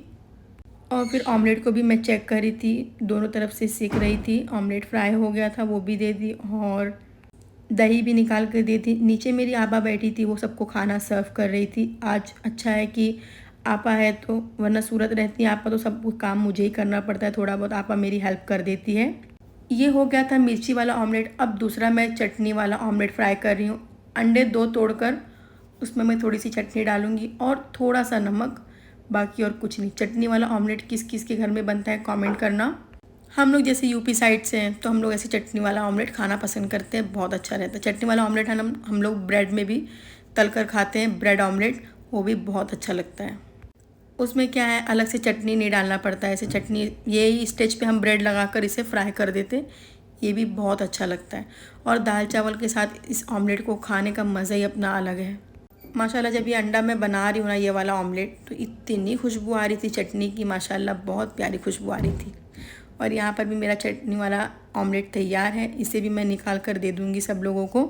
और फिर ऑमलेट को भी मैं चेक कर रही थी, दोनों तरफ से सेक रही थी। ऑमलेट फ्राई हो गया था, वो भी दे दी और दही भी निकाल कर दी थी। नीचे मेरी आपा बैठी थी, वो सबको खाना सर्व कर रही थी। आज अच्छा है कि आपा है, तो वरना सूरत रहती है आपा तो सब काम मुझे ही करना पड़ता है। थोड़ा बहुत आपा मेरी हेल्प कर देती है। ये हो गया था मिर्ची वाला ऑमलेट। अब दूसरा मैं चटनी वाला ऑमलेट फ्राई कर रही हूँ। अंडे 2 तोड़कर उसमें मैं थोड़ी सी चटनी डालूँगी और थोड़ा सा नमक, बाकी और कुछ नहीं। चटनी वाला ऑमलेट किस किस के घर में बनता है कमेंट करना। हम लोग जैसे यूपी साइड से हैं तो हम लोग ऐसे चटनी वाला ऑमलेट खाना पसंद करते हैं, बहुत अच्छा रहता है। चटनी वाला ऑमलेट हम लोग ब्रेड में भी तल कर खाते हैं, ब्रेड ऑमलेट, वो भी बहुत अच्छा लगता है। उसमें क्या है, अलग से चटनी नहीं डालना पड़ता है। ऐसे चटनी यही स्टेज पे हम ब्रेड लगाकर इसे फ्राई कर देते, ये भी बहुत अच्छा लगता है। और दाल चावल के साथ इस ऑमलेट को खाने का मज़ा ही अपना अलग है। माशाल्लाह जब ये अंडा मैं बना रही हूँ ना, ये वाला ऑमलेट, तो इतनी खुशबू आ रही थी चटनी की, माशाल्लाह बहुत प्यारी खुशबू आ रही थी। और यहाँ पर भी मेरा चटनी वाला ऑमलेट तैयार है, इसे भी मैं निकाल कर दे दूँगी सब लोगों को।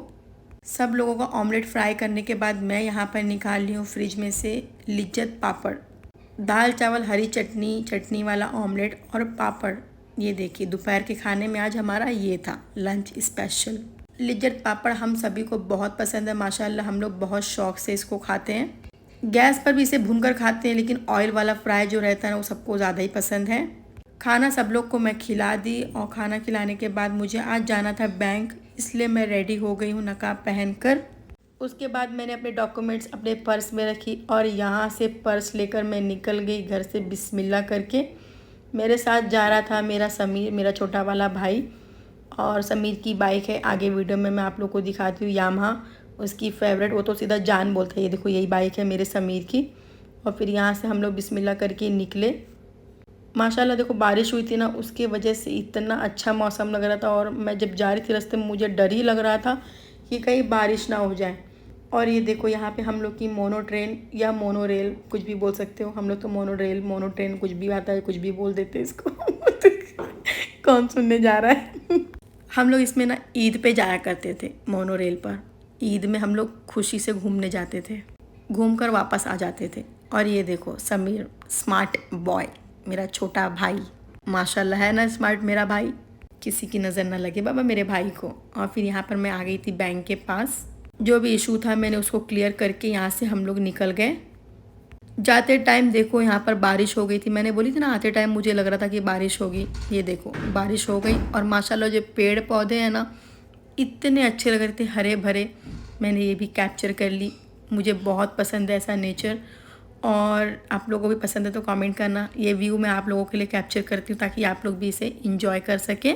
सब लोगों का ऑमलेट फ्राई करने के बाद मैं यहाँ पर निकाल ली हूँ फ्रिज में से लिज्जत पापड़। दाल चावल, हरी चटनी, चटनी वाला ऑमलेट और पापड़। ये देखिए दोपहर के खाने में आज हमारा ये था लंच स्पेशल। लिज्जत पापड़ हम सभी को बहुत पसंद है माशाल्लाह, हम लोग बहुत शौक़ से इसको खाते हैं। गैस पर भी इसे भूनकर खाते हैं, लेकिन ऑयल वाला फ्राई जो रहता है ना, वो सबको ज़्यादा ही पसंद है। खाना सब लोग को मैं खिला दी और खाना खिलाने के बाद मुझे आज जाना था बैंक, इसलिए मैं रेडी हो गई हूँ नकाब पहनकर। उसके बाद मैंने अपने डॉक्यूमेंट्स अपने पर्स में रखी और यहाँ से पर्स लेकर मैं निकल गई घर से बिस्मिल्लाह करके। मेरे साथ जा रहा था मेरा समीर, मेरा छोटा वाला भाई, और समीर की बाइक है, आगे वीडियो में मैं आप लोग को दिखाती हूँ, यामाहा, उसकी फेवरेट, वो तो सीधा जान बोलता है। ये देखो यही बाइक है मेरे समीर की। और फिर यहाँ से हम लोग बिस्मिल्लाह करके निकले। माशाल्लाह देखो बारिश हुई थी ना, उसके वजह से इतना अच्छा मौसम लग रहा था। और मैं जब जा रही थी रास्ते में मुझे डर ही लग रहा था कि कहीं बारिश ना हो जाए। और ये देखो यहाँ पे हम लोग की मोनो ट्रेन या मोनो रेल, कुछ भी बोल सकते हो, हम लोग तो मोनो रेल, मोनो ट्रेन, कुछ भी आता है, कुछ भी बोल देते हैं इसको। कौन सुनने जा रहा है। हम लोग इसमें ना ईद पे जाया करते थे मोनो रेल पर। ईद में हम लोग खुशी से घूमने जाते थे, घूम कर वापस आ जाते थे। और ये देखो समीर, स्मार्ट बॉय, मेरा छोटा भाई, माशाल्लाह है ना स्मार्ट मेरा भाई, किसी की नज़र ना लगे बाबा मेरे भाई को। और फिर यहाँ पर मैं आ गई थी बैंक के पास, जो भी इशू था मैंने उसको क्लियर करके यहाँ से हम लोग निकल गए। जाते टाइम देखो यहाँ पर बारिश हो गई थी, मैंने बोली थी ना आते टाइम मुझे लग रहा था कि बारिश होगी, ये देखो बारिश हो गई। और माशाल्लाह जो पेड़ पौधे हैं ना, इतने अच्छे लग रहे थे, हरे भरे, मैंने ये भी कैप्चर कर ली। मुझे बहुत पसंद है ऐसा नेचर, और आप लोगों को भी पसंद है तो कमेंट करना। ये व्यू मैं आप लोगों के लिए कैप्चर करती हूँ ताकि आप लोग भी इसे इंजॉय कर सकें।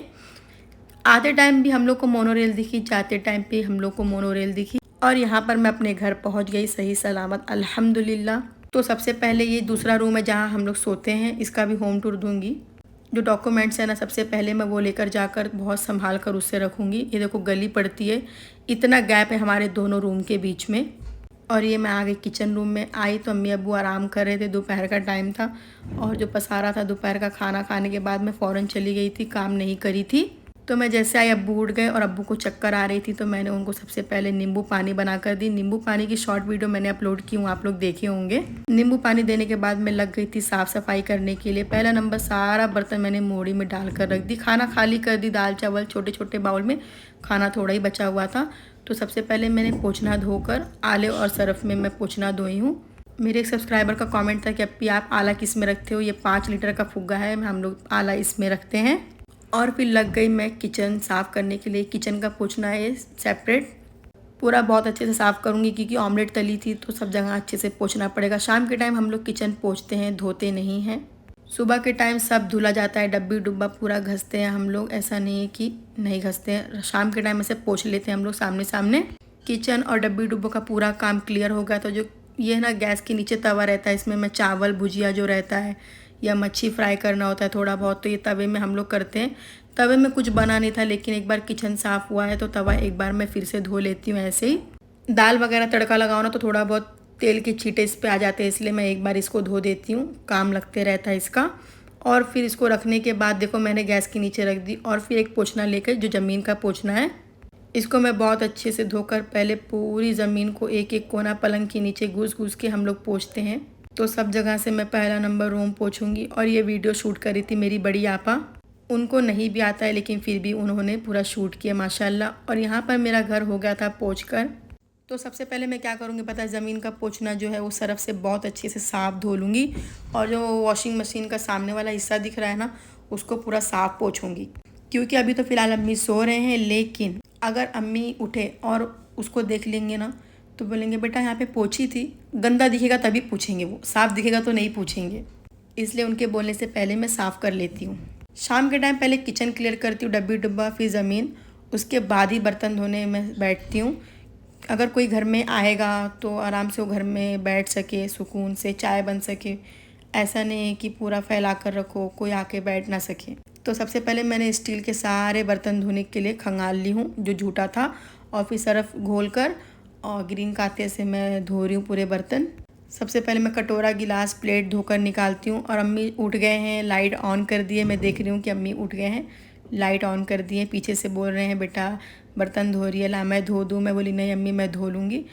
आते टाइम भी हम लोग को मोनोरेल दिखी, जाते टाइम पे हम लोग को मोनोरेल दिखी। और यहाँ पर मैं अपने घर पहुँच गई सही सलामत अल्हम्दुलिल्लाह। तो सबसे पहले ये दूसरा रूम है जहाँ हम लोग सोते हैं, इसका भी होम टूर दूँगी। जो डॉक्यूमेंट्स है ना, सबसे पहले मैं वो लेकर जाकर बहुत संभाल कर उससे रखूँगी। ये देखो गली पड़ती है, इतना गैप है हमारे दोनों रूम के बीच में। और ये मैं आ गई किचन रूम में। आई तो अम्मी अब्बू आराम कर रहे थे, दोपहर का टाइम था, और जो पसारा था दोपहर का खाना खाने के बाद मैं फ़ौरन चली गई थी, काम नहीं करी थी। तो मैं जैसे आई अब्बू उठ गए और अब्बू को चक्कर आ रही थी, तो मैंने उनको सबसे पहले नींबू पानी बना कर दी। नींबू पानी की शॉर्ट वीडियो मैंने अपलोड की हूँ, आप लोग देखे होंगे। नींबू पानी देने के बाद मैं लग गई थी साफ़ सफाई करने के लिए। पहला नंबर सारा बर्तन मैंने मोड़ी में डाल कर रख दी, खाना खाली कर दी, दाल चावल छोटे छोटे बाउल में, खाना थोड़ा ही बचा हुआ था। तो सबसे पहले मैंने पोछना धोकर आले और सरफ में मैं पोछना धोई हूँ। मेरे एक सब्सक्राइबर का कमेंट था कि अप्पी आप आला किस में रखते हो, ये 5 लीटर का फुग्गा है, हम लोग आला इसमें रखते हैं। और फिर लग गई मैं किचन साफ़ करने के लिए। किचन का पोछना है सेपरेट, पूरा बहुत अच्छे से साफ़ करूँगी क्योंकि ऑमलेट तली थी तो सब जगह अच्छे से पोछना पड़ेगा। शाम के टाइम हम लोग किचन पोछते हैं, धोते नहीं हैं। सुबह के टाइम सब धुला जाता है, डब्बी डुब्बा पूरा घसते हैं हम लोग, ऐसा नहीं है कि नहीं घसते हैं। शाम के टाइम ऐसे पोंछ लेते हैं हम लोग सामने सामने। किचन और डब्बी डुब्बों का पूरा काम क्लियर हो गया। तो जो ये ना गैस के नीचे तवा रहता है, इसमें मैं चावल भुजिया जो रहता है या मच्छी फ्राई करना होता है थोड़ा बहुत, तो ये तवे में हम लोग करते हैं। तवे में कुछ बना नहीं था, लेकिन एक बार किचन साफ़ हुआ है तो तवा एक बार मैं फिर से धो लेती हूँ। ऐसे ही दाल वगैरह तड़का लगाओ ना तो थोड़ा बहुत तेल के छींटे इस पे आ जाते हैं, इसलिए मैं एक बार इसको धो देती हूँ, काम लगते रहता है इसका। और फिर इसको रखने के बाद देखो मैंने गैस के नीचे रख दी, और फिर एक पोछना लेकर, जो ज़मीन का पोछना है, इसको मैं बहुत अच्छे से धोकर पहले पूरी ज़मीन को एक एक कोना पलंग के नीचे घुस घुस के हम लोग पोंछते हैं। तो सब जगह से मैं पहला नंबर रूम पोछूंगी। और ये वीडियो शूट करी थी मेरी बड़ी आपा, उनको नहीं भी आता है लेकिन फिर भी उन्होंने पूरा शूट किया माशाल्लाह। और यहाँ पर मेरा घर हो गया था पोंछ कर। तो सबसे पहले मैं क्या करूँगी पता है, ज़मीन का पोंछना जो है वो सरफ से बहुत अच्छे से साफ़ धो लूँगी। और जो वॉशिंग मशीन का सामने वाला हिस्सा दिख रहा है ना, उसको पूरा साफ़ पोंछूंगी। क्योंकि अभी तो फ़िलहाल अम्मी सो रहे हैं, लेकिन अगर अम्मी उठे और उसको देख लेंगे ना तो बोलेंगे बेटा यहाँ पे पोंछी थी। गंदा दिखेगा तभी पूछेंगे, वो साफ़ दिखेगा तो नहीं पूछेंगे। इसलिए उनके बोलने से पहले मैं साफ़ कर लेती हूँ। शाम के टाइम पहले किचन क्लियर करती हूँ, डब्बी डुब्बा, फिर ज़मीन, उसके बाद ही बर्तन धोने में बैठती हूँ। अगर कोई घर में आएगा तो आराम से वो घर में बैठ सके, सुकून से चाय बन सके। ऐसा नहीं है कि पूरा फैला कर रखो, कोई आके बैठ ना सके। तो सबसे पहले मैंने स्टील के सारे बर्तन धोने के लिए खंगाल ली हूँ जो झूठा था, और फिर सरफ घोल कर और ग्रीन काते से मैं धो रही हूँ पूरे बर्तन। सबसे पहले मैं कटोरा गिलास प्लेट धोकर निकालती हूँ। और अम्मी उठ गए हैं, लाइट ऑन कर दिए। मैं देख रही हूँ कि अम्मी उठ गए हैं, लाइट ऑन कर दिए। पीछे से बोल रहे हैं बेटा बर्तन धो रही है, ला मैं धो दूँ। मैं बोली नहीं अम्मी मैं धो लूँगी,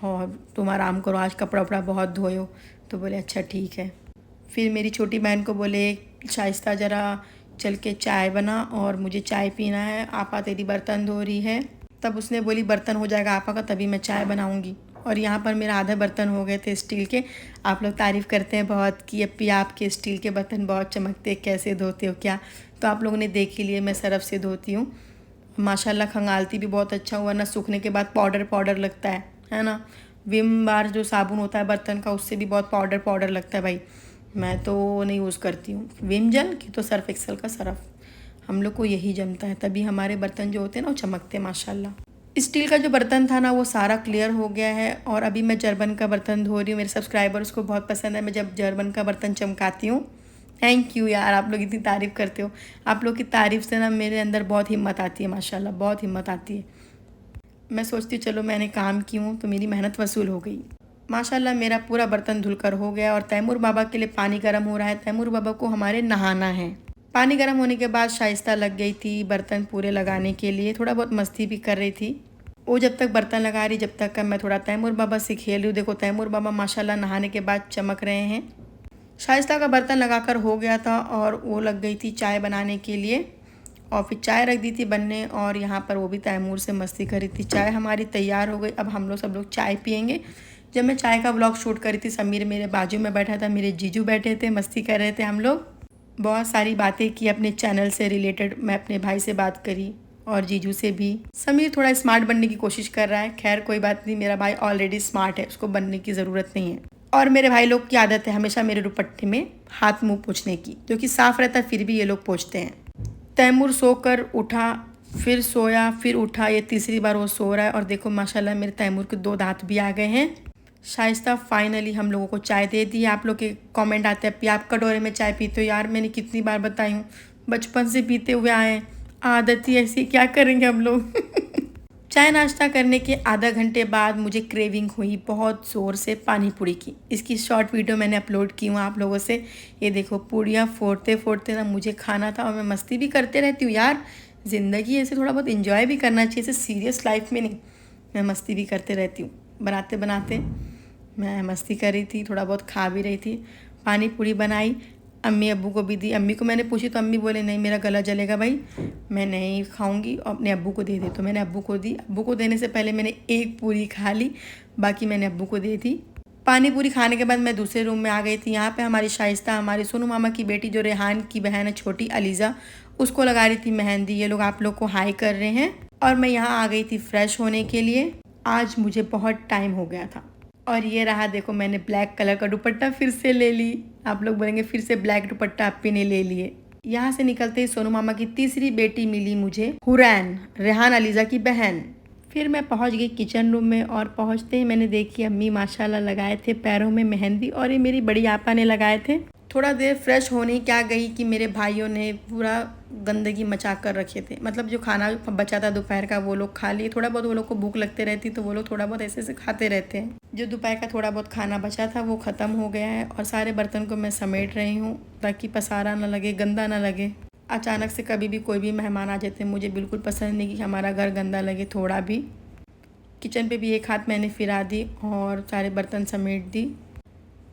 और तुम आराम करो, आज कपड़ा वपड़ा बहुत धोए हो। तो बोले अच्छा ठीक है। फिर मेरी छोटी बहन को बोले शाइस्ता ज़रा चल के चाय बना और मुझे चाय पीना है, आपा तेरी बर्तन धो रही है। तब उसने बोली बर्तन हो जाएगा आपा का तभी मैं चाय बनाऊँगी। और यहाँ पर मेरा आधा बर्तन हो गए थे स्टील के। आप लोग तारीफ़ करते हैं बहुत कि अप्पी आपके स्टील के बर्तन बहुत चमकते, कैसे धोते हो क्या। तो आप लोगों ने देख ही लिए, मैं सरफ से धोती हूँ माशाल्लाह। खंगालती भी बहुत अच्छा हुआ ना, सूखने के बाद पाउडर पाउडर लगता है ना। विम बार जो साबुन होता है बर्तन का, उससे भी बहुत पाउडर पाउडर लगता है भाई। मैं तो नहीं यूज़ करती हूँ विम जेल की, तो सर्फ एक्सेल का सरफ हम लोग को यही जमता है, तभी हमारे बर्तन जो होते हैं ना वो चमकते माशाल्लाह। स्टील का जो बर्तन था ना वो सारा क्लियर हो गया है। और अभी मैं जर्मन का बर्तन धो रही हूँ। मेरे सब्सक्राइबर्स को बहुत पसंद है मैं जब जर्मन का बर्तन चमकाती हूँ। थैंक यू यार, आप लोग इतनी तारीफ़ करते हो। आप लोग की तारीफ़ से ना मेरे अंदर बहुत हिम्मत आती है माशाल्लाह, बहुत हिम्मत आती है। मैं सोचती हूँ चलो मैंने काम की हूँ तो मेरी मेहनत वसूल हो गई। माशाल्लाह मेरा पूरा बर्तन धुलकर हो गया। और तैमूर बाबा के लिए पानी गर्म हो रहा है। तैमूर बाबा को हमारे नहाना है। पानी गर्म होने के बाद शाइस्ता लग गई थी बर्तन पूरे लगाने के लिए, थोड़ा बहुत मस्ती भी कर रही थी। वो जब तक बर्तन लगा रही जब तक का मैं थोड़ा तैमूर बाबा से खेल रही हूँ। देखो तैमूर बाबा माशाल्लाह नहाने के बाद चमक रहे हैं। शाइस्ता का बर्तन लगाकर हो गया था और वो लग गई थी चाय बनाने के लिए, और फिर चाय रख दी थी बनने। और यहाँ पर वो भी तैमूर से मस्ती करी थी। चाय हमारी तैयार हो गई, अब हम लोग सब लोग चाय पियेंगे। जब मैं चाय का व्लॉग शूट करी थी समीर मेरे बाजू में बैठा था, मेरे जीजू बैठे थे, मस्ती कर रहे थे हम लोग। बहुत सारी बातें की अपने चैनल से रिलेटेड। मैं अपने भाई से बात करी और जीजू से भी। समीर थोड़ा स्मार्ट बनने की कोशिश कर रहा है, खैर कोई बात नहीं, मेरा भाई ऑलरेडी स्मार्ट है, उसको बनने की ज़रूरत नहीं है। और मेरे भाई लोग की आदत है हमेशा मेरे दुपट्टे में हाथ मुंह पोंछने की, जो कि साफ़ रहता है फिर भी ये लोग पोंछते हैं। तैमूर सोकर उठा, फिर सोया, फिर उठा, ये तीसरी बार वो सो रहा है। और देखो माशाल्लाह मेरे तैमूर के 2 दांत भी आ गए हैं। शाइस्ता फाइनली हम लोगों को चाय दे दी। आप लोग के कमेंट आते हैं आप कटोरे में चाय पीते हो। यार मैंने कितनी बार बताई हूँ, बचपन से पीते हुए आए हैं, आदत ही ऐसी, क्या करेंगे हम लोग। चाय नाश्ता करने के आधा घंटे बाद मुझे क्रेविंग हुई बहुत ज़ोर से पानी पूरी की। इसकी शॉर्ट वीडियो मैंने अपलोड की हूँ आप लोगों से। ये देखो पूड़ियाँ फोड़ते फोड़ते ना मुझे खाना था, और मैं मस्ती भी करते रहती हूँ यार। ज़िंदगी ऐसे थोड़ा बहुत इंजॉय भी करना चाहिए, ऐसे सीरियस लाइफ में नहीं। मैं मस्ती भी करते रहती हूँ, बनाते बनाते मैं मस्ती कर रही थी, थोड़ा बहुत खा भी रही थी। पानी पूरी बनाई, अम्मी अब्बू को भी दी। अम्मी को मैंने पूछी तो अम्मी बोले नहीं मेरा गला जलेगा भाई, मैं नहीं खाऊंगी, और अपने अब्बू को दे दे। तो मैंने अब्बू को दी। अब्बू को देने से पहले मैंने एक पूरी खा ली, बाकी मैंने अब्बू को दे दी। पानी पूरी खाने के बाद मैं दूसरे रूम में आ गई थी। यहाँ पे हमारी शाइस्ता, हमारी सोनू मामा की बेटी जो रेहान की बहन है छोटी अलीज़ा, उसको लगा रही थी मेहंदी। ये लोग आप लोग को हाई कर रहे हैं। और मैं यहाँ आ गई थी फ्रेश होने के लिए। आज मुझे बहुत टाइम हो गया था। और ये रहा देखो मैंने ब्लैक कलर का दुपट्टा फिर से ले ली। आप लोग बोलेंगे फिर से ब्लैक दुपट्टा अप्पी ने ले लिए। यहाँ से निकलते ही सोनू मामा की तीसरी बेटी मिली मुझे, हुरैन, रेहान अलीज़ा की बहन। फिर मैं पहुँच गई किचन रूम में और पहुँचते ही मैंने देखी अम्मी माशाल्लाह लगाए थे पैरों में मेहंदी और ये मेरी बड़ी आपा ने लगाए थे। थोड़ा देर फ्रेश होने क्या गई कि मेरे भाइयों ने पूरा गंदगी मचा कर रखे थे। मतलब जो खाना बचा था दोपहर का वो लोग खा लिए। थोड़ा बहुत वो लोग को भूख लगते रहती तो वो लोग थोड़ा बहुत ऐसे ऐसे खाते रहते हैं। जो दोपहर का थोड़ा बहुत खाना बचा था वो ख़त्म हो गया है और सारे बर्तन को मैं समेट रही हूँ ताकि पसारा ना लगे, गंदा ना लगे। अचानक से कभी भी कोई भी मेहमान आ जाते हैं, मुझे बिल्कुल पसंद नहीं कि हमारा घर गंदा लगे थोड़ा भी। किचन पे भी एक हाथ मैंने फिरा दी और सारे बर्तन समेट दी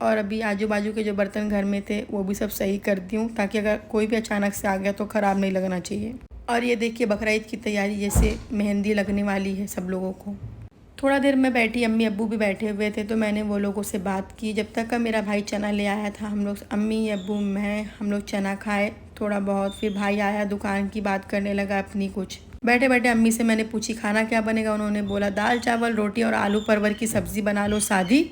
और अभी आजू बाजू के जो बर्तन घर में थे वो भी सब सही कर दी हूँ ताकि अगर कोई भी अचानक से आ गया तो ख़राब नहीं लगना चाहिए। और ये देखिए बकरा ईद की तैयारी, जैसे मेहंदी लगने वाली है सब लोगों को। थोड़ा देर मैं बैठी, अम्मी अब्बू भी बैठे हुए थे तो मैंने वो लोगों से बात की। जब तक का मेरा भाई चना ले आया था, हम लोग अम्मी अब्बू मैं हम लोग चना खाए थोड़ा बहुत। फिर भाई आया दुकान की बात करने लगा अपनी कुछ। बैठे बैठे अम्मी से मैंने पूछी खाना क्या बनेगा। उन्होंने बोला दाल चावल रोटी और आलू परवर की सब्ज़ी बना लो सादी।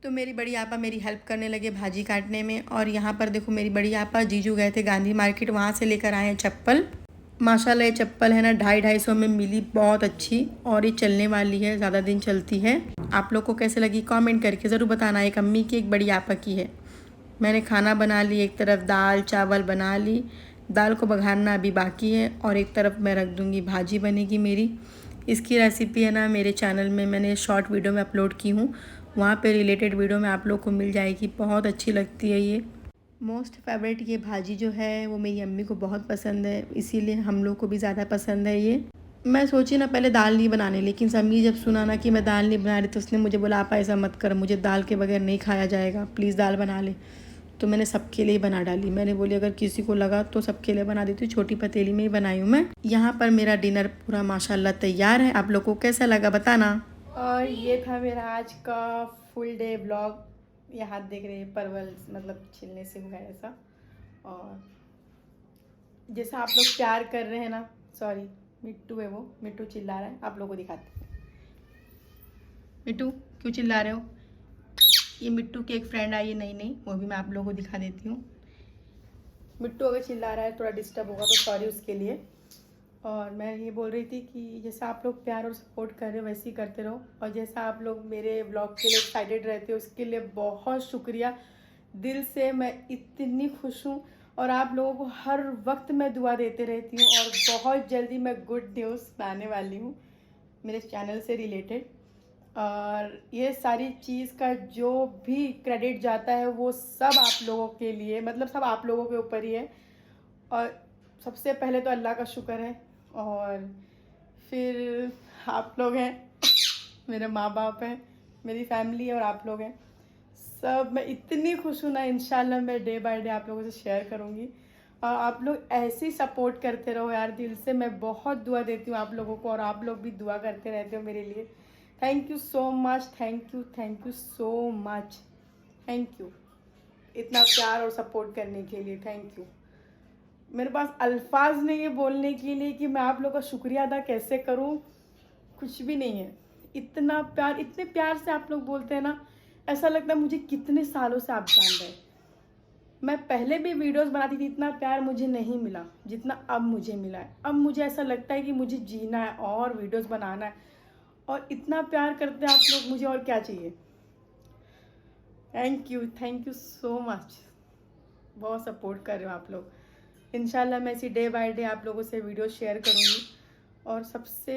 तो मेरी बड़ी आपा मेरी हेल्प करने लगे भाजी काटने में। और यहाँ पर देखो मेरी बड़ी आपा जीजू गए थे गांधी मार्केट, वहाँ से लेकर आए हैं चप्पल। माशाल्लाह ये चप्पल है ना 250-250 में मिली, बहुत अच्छी और ये चलने वाली है, ज़्यादा दिन चलती है। आप लोग को कैसे लगी कमेंट करके ज़रूर बताना। एक अम्मी की एक बड़ी आपा की है। मैंने खाना बना ली, एक तरफ दाल चावल बना ली, दाल को बघारना अभी बाकी है और एक तरफ मैं रख दूँगी भाजी बनेगी मेरी। इसकी रेसिपी है ना मेरे चैनल में मैंने शॉर्ट वीडियो में अपलोड की हूँ, वहाँ पे रिलेटेड वीडियो में आप लोग को मिल जाएगी। बहुत अच्छी लगती है ये। मोस्ट फेवरेट ये भाजी जो है वो मेरी अम्मी को बहुत पसंद है, इसीलिए हम लोग को भी ज़्यादा पसंद है ये। मैं सोची ना पहले दाल नहीं बनाने, लेकिन अम्मी जब सुना ना कि मैं दाल नहीं बना रही तो उसने मुझे बोला आप ऐसा मत कर, मुझे दाल के बगैर नहीं खाया जाएगा, प्लीज़ दाल बना ले। तो मैंने सबके लिए बना डाली। मैंने बोली अगर किसी को लगा तो सबके लिए बना देती हूँ, छोटी पतीली में ही बनाई हूँ मैं। यहाँ पर मेरा डिनर पूरा माशाल्लाह तैयार है। आप लोग को कैसा लगा बताना। और ये था मेरा आज का फुल डे ब्लॉग। ये हाथ देख रहे हैं परवल मतलब छिलने से हुआ है ऐसा। और जैसा आप लोग प्यार कर रहे हैं ना, सॉरी मिट्टू है वो, मिट्टू चिल्ला रहा है, आप लोगों को दिखाते। मिट्टू क्यों चिल्ला रहे हो? ये मिट्टू की एक फ्रेंड आई है नई नई, वो भी मैं आप लोगों को दिखा देती हूँ। मिट्टू अगर चिल्ला रहा है थोड़ा डिस्टर्ब होगा तो सॉरी उसके लिए। और मैं ये बोल रही थी कि जैसा आप लोग प्यार और सपोर्ट कर रहे हो वैसे ही करते रहो। और जैसा आप लोग मेरे ब्लॉग के लिए एक्साइटेड रहते हो उसके लिए बहुत शुक्रिया दिल से। मैं इतनी खुश हूँ और आप लोगों को हर वक्त मैं दुआ देते रहती हूँ। और बहुत जल्दी मैं गुड न्यूज़ लाने वाली हूँ मेरे चैनल से रिलेटेड। और ये सारी चीज़ का जो भी क्रेडिट जाता है वो सब आप लोगों के लिए, मतलब सब आप लोगों के ऊपर ही है। और सबसे पहले तो अल्लाह का शुक्र है और फिर आप लोग हैं, मेरे माँ बाप हैं, मेरी फैमिली और आप लोग हैं सब। मैं इतनी खुश हूँ ना, इंशाल्लाह मैं डे बाय डे आप लोगों से शेयर करूँगी। और आप लोग ऐसे ही सपोर्ट करते रहो यार, दिल से मैं बहुत दुआ देती हूँ आप लोगों को और आप लोग भी दुआ करते रहते हो मेरे लिए। Thank you so much, thank you so much, thank you इतना प्यार और सपोर्ट करने के लिए, थैंक यू। मेरे पास अल्फाज नहीं है बोलने के लिए कि मैं आप लोग का शुक्रिया अदा कैसे करूं, कुछ भी नहीं है। इतना प्यार, इतने प्यार से आप लोग बोलते हैं ना, ऐसा लगता है मुझे कितने सालों से आप जान रहे हैं। मैं पहले भी वीडियोस बनाती थी, इतना प्यार मुझे नहीं मिला जितना अब मुझे मिला है। अब मुझे ऐसा लगता है कि मुझे जीना है और वीडियोस बनाना है। और इतना प्यार करते हैं आप लोग, मुझे और क्या चाहिए। Thank you so much. बहुत सपोर्ट कर रहे हो आप लोग। इंशाल्लाह मैं इसी डे बाय डे आप लोगों से वीडियो शेयर करूँगी। और सबसे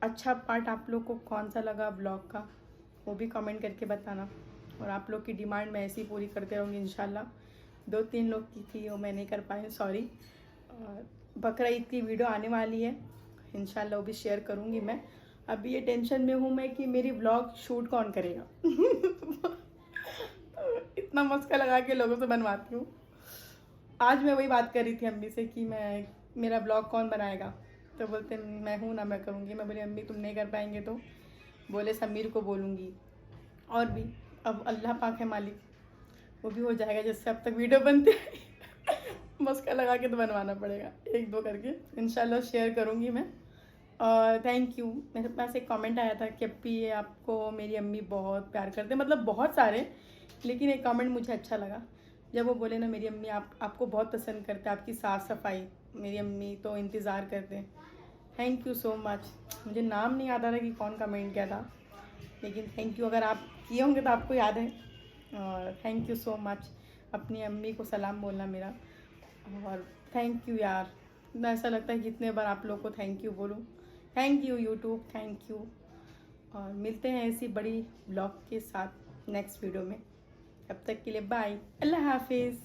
अच्छा पार्ट आप लोग को कौन सा लगा ब्लॉग का वो भी कमेंट करके बताना। और आप लोग की डिमांड मैं ऐसे ही पूरी करते रहूँगी इंशाल्लाह। 2-3 लोग की थी वो मैं नहीं कर पाई, सॉरी। और बकरा ईद की वीडियो आने वाली है इंशाल्लाह, वो भी शेयर करूँगी मैं। अभी ये टेंशन में हूँ मैं कि मेरी ब्लॉग शूट कौन करेगा। इतना मस्का लगा के लोगों से बनवाती हूँ। आज मैं वही बात कर रही थी अम्मी से कि मैं मेरा ब्लॉग कौन बनाएगा, तो बोलते मैं हूँ ना, मैं करूँगी। मैं बोली अम्मी तुम नहीं कर पाएंगे तो बोले समीर को बोलूँगी। और भी अब अल्लाह पाक है मालिक, वो भी हो जाएगा। जैसे अब तक वीडियो बनते मस्का लगा के तो बनवाना पड़ेगा, 1-2 करके इंशाल्लाह शेयर करूँगी मैं। और थैंक यू। मेरे पास एक कमेंट आया था कि अप्पी ये आपको मेरी अम्मी बहुत प्यार करते, मतलब बहुत सारे, लेकिन एक कमेंट मुझे अच्छा लगा जब वो बोले ना मेरी अम्मी आपको बहुत पसंद करते हैं, आपकी साफ़ सफाई, मेरी अम्मी तो इंतज़ार करते हैं। Thank you so much. मुझे नाम नहीं याद आ रहा कि कौन कमेंट किया था, लेकिन थैंक यू। अगर आप किए होंगे तो आपको याद है। और थैंक यू सो मच। अपनी अम्मी को सलाम बोलना मेरा। और थैंक यू यार, इतना ऐसा लगता है कि कितने बार आप लोग को थैंक यू बोलूँ। Thank you YouTube, thank you. और मिलते हैं ऐसी बड़ी ब्लॉग के साथ नेक्स्ट वीडियो में। तब तक के लिए बाय, अल्लाह हाफिज़।